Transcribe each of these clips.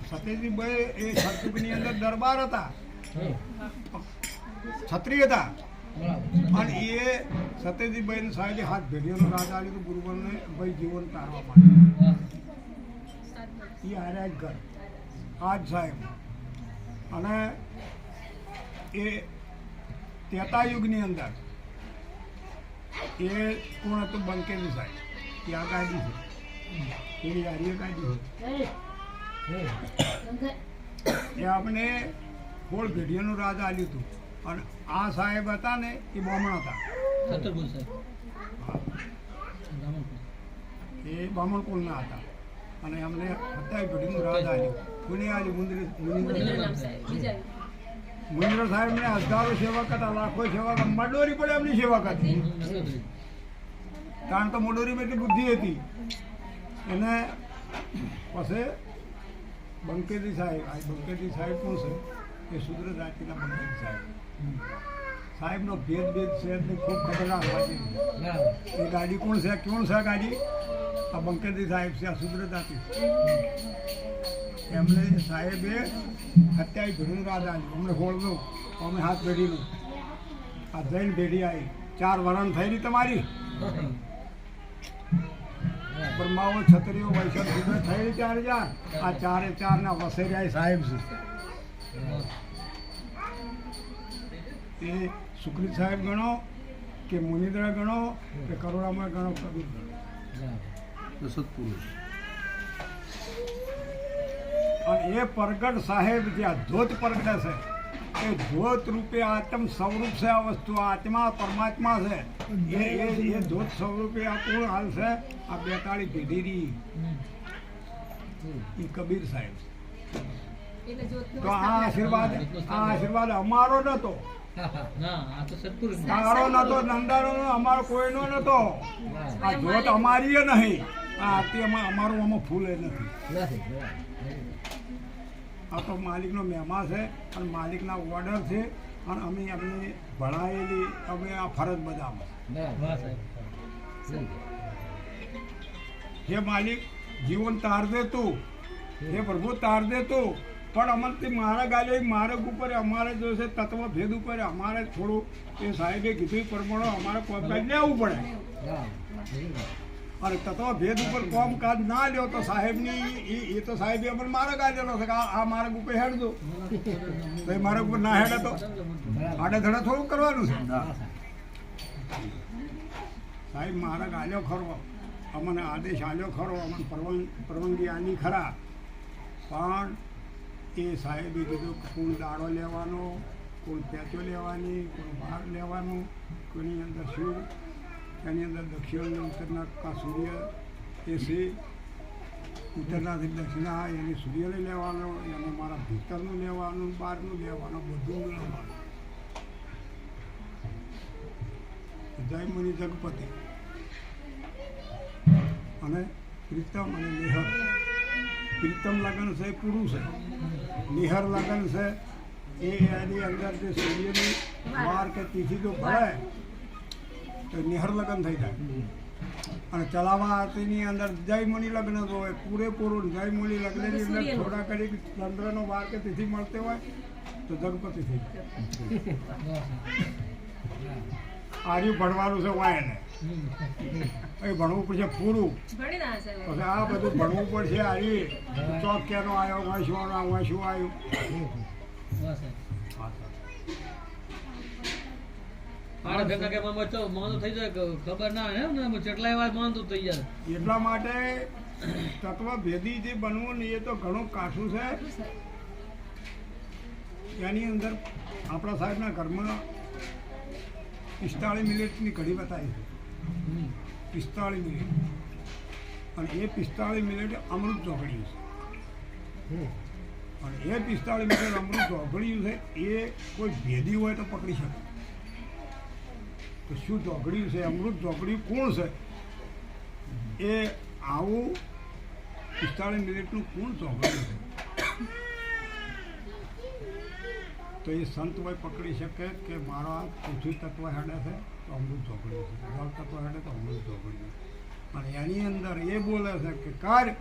સતીશભાઈ એ સતયુગની અંદર દરબાર હતા, છત્રી હતા અને એ સતીશભાઈ સાહેબે હાથ ભેડીઓનો રાજ આલ્યું હતું ગુરુવરને ભાઈ જીવન તારવા માટે. એ હાર્યા જ ઘર આજ સાહેબ અને એ ત્રેતા યુગની અંદર એ કોણ હતું બંકેજી સાહેબ, એ આ ગાડી છે, એની હારીએ ગાડી છે. એ આપણે હોળ ભેડીઓનું રાજ આલ્યું હતું અને આ સાહેબ હતા ને એ બ્રાહ્મણ હતા, એ બ્રાહ્મણ કુળના હતા અને અમને 27 ભેડીનું રાજ આલ્યું. કોને આલ્યું? મુનિન્દ્ર સાહેબ ને હજારો સેવક હતા, લાખો સેવક, મડોરી પડે એમની સેવક હતી. કારણ કે મડોરીમાં એટલી બુદ્ધિ હતી એને. પછી બંકેજી સાહેબ, આ બંકેજી સાહેબ કોણ છે? એ શુદ્ર જાતિના બંકેજી સાહેબ. સાહેબનો ભેદ છે એટલે ખૂબ ખતરનાક વાંચી. એ ગાડી કોણ છે? કોણ છે ગાડી? આ બંકેજી સાહેબ છે, આ શુદ્ર જાતિ. એમને સાહેબે 27 ભેડીનું રાજ આવ્યું. અમને હોળનું, અમે હાથ ભેડીનું. આ જૈન ભેડી આવી 4 વરણ થયેલી તમારી. બ્રહ્માઓ, છત્રીઓ, વૈષ્ણવ શુદ્ર થયેલી 4000. આ 4 ના વસેરિયા સાહેબ છે. એ સુખરીત સાહેબ ગણો કે મુનિન્દ્ર ગણો કે કરુણામય ગણો, કબીર ગણો, સત્પુરુષ. અને એ પ્રગટ સાહેબ જે આ ધોત પ્રગટે છે એ ધોત રૂપે આત્મ સ્વરૂપ છે. આ વસ્તુ આત્મા પરમાત્મા છે. એ ધોત સ્વરૂપે આ કોણ હાલ છે? આ 42 પેઢીની એ કબીર સાહેબ. તો આ આશીર્વાદ અમારો નતો, તારો નતો, નંદાનો, અમારો કોઈનો નતો. આ ધોત અમારી નહીં, આ આરતી અમારું આમાં ફૂલે નથી. આ તો માલિકનો મહેમા છે અને માલિકના ઓર્ડર છે અને અમે એમની ભણાયેલી અમે આ ફરજ બજાવવા. હે માલિક, જીવન તાર દે તું, હે પ્રભુ તાર દે તું, પણ અમરથી મારા ગાલે માર્ગ ઉપર અમારે જો છે તત્વ ભેદ ઉપર અમારે થોડું એ સાહેબે કીધું પ્રમાણે અમારે કોમકાજ લેવું પડે. અને તત્વ ભેદ ઉપર કોમકાજ ના લ્યો તો સાહેબની એ તો સાહેબે અમને માર્ગ આલેલો છે કે આ માર્ગ ઉપર હેડજો. તો એ માર્ગ ઉપર ના હેડે તો આડેધડે થોડું કરવાનું છે. સાહેબ માર્ગ આલ્યો ખરો, અમને આદેશ આલ્યો ખરો, અમને પરવાનગી આની ખરા, પણ એ સાહેબે કીધું કોણ દાડો લેવાનો, કોણ પેચો લેવાની, કોણ ભાગ લેવાનું, કોની અંદર શું, એની અંદર દક્ષિણ ઉત્તરના કા સૂર્ય એ છે, ઉત્તરનાથી દક્ષિણા એને સૂર્ય લઈ લેવાનો, એને મારા ભીતરનું લેવાનું, બહારનું લેવાનું, બધું લેવાનું. જય મુનિ જગપતિ અને પ્રીતમ અને નિહર. પ્રીતમ લગ્ન છે એ પુરુષ છે, નિહર લગ્ન છે એ એની અંદર જે સૂર્યની વાર કે તિથિ જો ભળે તો નિહર લગ્ન થઈ જાય. અને ચલાવા આરતીની અંદર જય મુનિ લગ્ન હોય પૂરેપૂરું. જય મુનિ લગ્નની અંદર થોડા કરી ચંદ્રનો વાર કે તિથિ મળતી હોય તો જગપતિ થઈ જાય. આર્યું ભણવાનું છે હોય એને એ ભણવું પડશે પૂરું. પછી આ બધું ભણવું પડશે. આરી ચોક ક્યાંનો આવ્યો, હોય શું આવ્યું, શું આવ્યું. એટલા માટે તત્વ ભેદી જે બનવું ને એ તો ઘણું કાઠું છે. એની અંદર આપણા સાહેબના ઘરમાં 45 મિનિટની ઘડી બતાવી છે. 45 મિનિટ અને એ 45 મિનિટ અમૃત ચોકડ્યું છે. અને એ 45 મિનિટ અમૃત ચોકડ્યું છે એ કોઈ ભેદી હોય તો પકડી શકે. તો શું ચોકડ્યું છે? અમૃત ચોકડ્યું કોણ છે? એ આવું 45 મિનિટનું કોણ ચોકડ્યું છે? તો એ સંત હોય પકડી શકે કે મારા પૃથ્વી તત્વ હેડે છે તો અમૃત ચોકડ્યું છે, જળ તત્વ હેડે તો અમૃત ચોકડ્યું. અને એની અંદર એ બોલે છે કે કાર્ય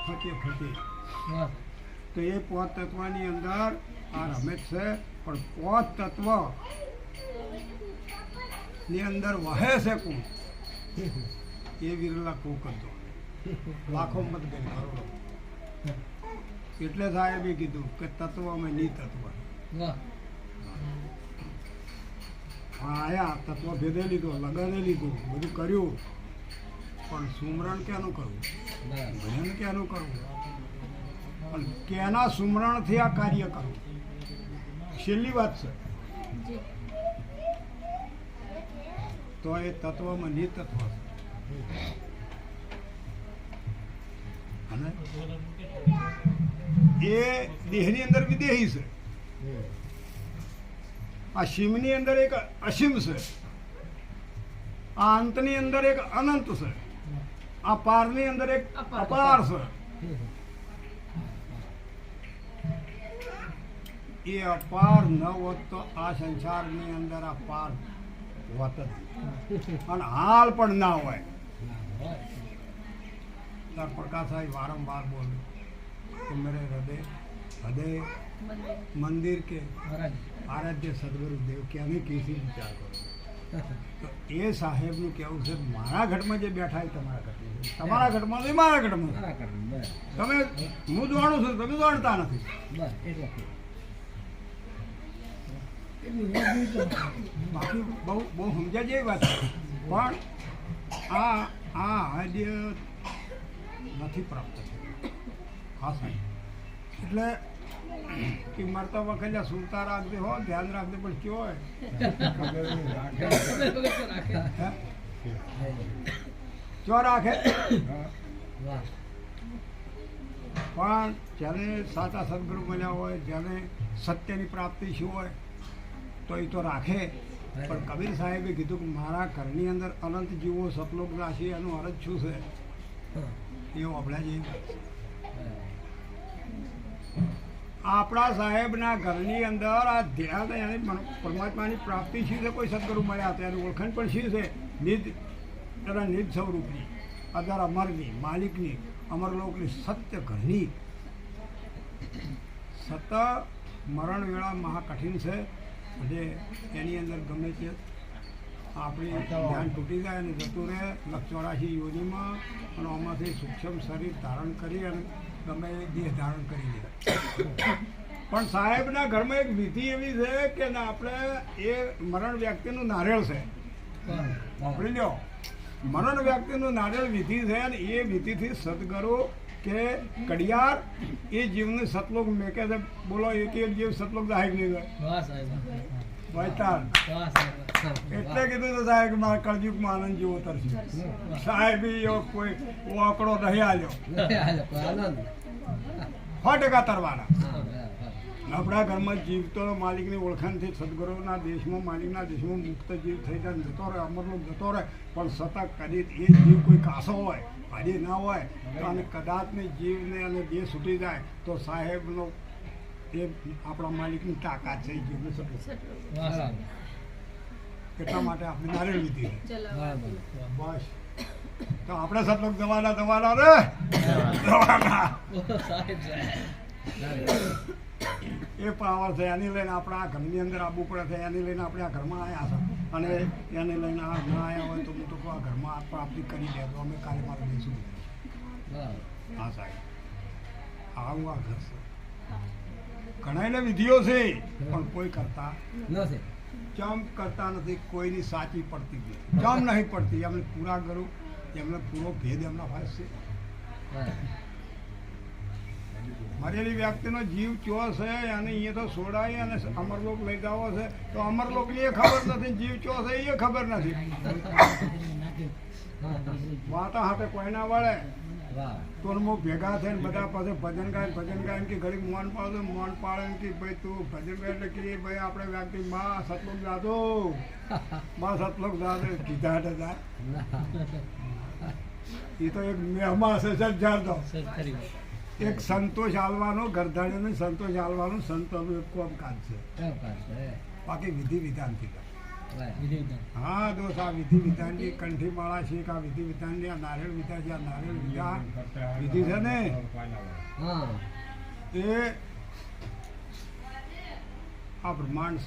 ફતે ફતે. વાહ. તો એ પાંચ તત્વની અંદર આ રમે છે, પણ પાંચ તત્વ ની અંદર વહે છે કોણ એ વિરલા કોક હતો. લાખો મત ગઈ કરોડો. એટલે સાહેબે કીધું કે તત્વમાં ની તત્વ વાહ. આયા તત્વ ભેદે લીધો, લગાને લીધું, બધું કર્યું, પણ સુમરણ ક્યાંનું કરવું, બરાબર. ભજન ક્યાંનું કરવું, પણ કેના સુમરણથી આ કાર્ય કરવું, છેલ્લી વાત છે. તો એ તત્વમાં ની તત્વ છે. અને એ દેહની અંદર વિદેહી છે. આ શિવની અંદર એક અસીમ છે, આ અંતની અંદર એક અનંત છે, આ પારની અંદર એક અપાર છે. એ અપાર ન હોત તો આ સંસારની અંદર આ પાર હોત જ નહીં. અને હાલ પણ ના હોય. સર પ્રકાશ સાહેબ વારંવાર બોલ્યું કે મેરે હૃદય હૃદય મંદિર के આરાધ્ય સદગુરુ દેવ કે અમે કેસી વિચાર કરો. તો એ સાહેબનું કહેવું છે મારા ઘટમાં જે બેઠા એ તમારા ઘટમાં છે, તમારા ઘટમાં છે, મારા ઘટમાં છે. તમે હું જાણું છું, તમે જાણતા નથી. બાકી બહુ બહુ સમજ્યા જેવી વાત છે, પણ આ આદ્ય નથી પ્રાપ્ત થયું. હા સાહેબ, એટલે કે મરતા વખતે સુરતા રાખજે, હો ધ્યાન રાખજે, પણ કયો હોય ક્યો રાખે. પણ જેને સાચા સદગુરુ મળ્યા હોય, જેને સત્યની પ્રાપ્તિ શું હોય તો એ તો રાખે. પણ કબીર સાહેબે કીધું કે મારા ઘરની અંદર અનંત જીવો સતલોક રાશિ, એનો અર્થ શું છે એવું આપણા જેવી વાત છે. આપણા સાહેબના ઘરની અંદર આ ધ્યાન એની પરમાત્માની પ્રાપ્તિ શી છે, કોઈ સદગુરુ મળ્યા હતા એની ઓળખાણ પણ શી છે, નિજ એના નિજ સ્વરૂપની, અદર અમરની, માલિકની, અમરલોકની, સત્ય ઘરની. સત મરણ વેળા મહાકઠિન છે, એટલે એની અંદર ગમે તે આપણી ધ્યાન તૂટી જાય અને જતું રહે 184 યોનિમાં, અને આમાંથી સૂક્ષ્મ શરીર ધારણ કરી અને ગમે એ દેહ ધારણ કરી લે. પણ સાહેબના ઘરમાં એક વિધિ એવી છે કે આપણે એ મરણ વ્યક્તિનું નારિયેળ છે, વાપરી લ્યો. મરણ વ્યક્તિનું નારિયેળ વિધિ છે, અને એ વિધિથી સદગુરુ કે કડિયાર એ જીવને સતલોક મેકે છે. બોલો એક એક જીવ સતલોક દાહેક નહીં ગયો. એટલે કીધું તો સાહેબ કે મારા કળયુગમાં આનંદ જેવો તરશે. સાહેબ એવો કોઈ આંકડો નહીં આલ્યો, 100% તરવાના. આપણા ઘરમાં જીવતો માલિકની ઓળખાણથી સદગુરુના દેશમાં, માલિકના દેશમાં મુક્ત જીવ થઈ જાય, જતો રહે, અમરલોક જતો રહે. પણ સતત કદી એ જીવ કોઈ કાસો હોય, હાજી ના હોય, તો અને કદાચને જીવને અને દેહ છૂટી જાય તો સાહેબનો એ આપણા માલિકની તાકાત છે. જીવને સતલોક એટલા માટે આપણે નારિયેળ લીધી છે. બસ તો આપણે સતલોક દવાના રે દવાના એ પાવર છે. એની લઈને આપણે આ ઘરની અંદર આવવું પડે છે, એની લઈને આપણે આ ઘરમાં આવ્યા છે, અને એને લઈને આ ના આવ્યા હોય તો હું તો આ ઘરમાં પ્રાપ્તિ કરી દે તો અમે કાલે મારે લઈશું. હા સાહેબ, આવું આ ઘર છે. ઘણા વિધિઓ છે પણ કોઈ કરતા નથી. ચમ કરતા નથી, કોઈની સાચી પડતી નથી. ચમ નહીં પડતી, એમને પૂરા કરું, એમને પૂરો ભેદ એમના પાસે છે. મરેલી વ્યક્તિનો જીવ ચો છે અને અહીંયા તો સોડાય અને અમરલોક લઈ જાવો છે, તો અમરલોકની એ ખબર નથી, જીવ ચો છે એ ખબર નથી. વાતા હાથે કોઈ ના વળે. તોરમુખ ભેગા થઈને બધા પાસે ભજન ગાય કે ઘડી મોન પાડે, મોન પાડે કે ભાઈ તું ભજન ગાય એટલે કે ભાઈ આપણે વ્યક્તિ માં સતલોક જાતો, માં સતલોક જાતો કીધા હતા. એ તો એક મહેમા છે સજ્જાર. એક સંતોષ આલવાનો, ગરધાણીને સંતોષ આલવાનું સંતોનું એક કોમકાજ છે, બાકી વિધિ વિધાનથી. હા દોસ્ત આ વિધિ વિધાનની કંઠી માળા છે કે આ વિધિ વિધાનની આ નારિયેળ વિધા છે આ નારિયેળ વિધા વિધિ છે ને એ આ બ્રહ્માંડ છે.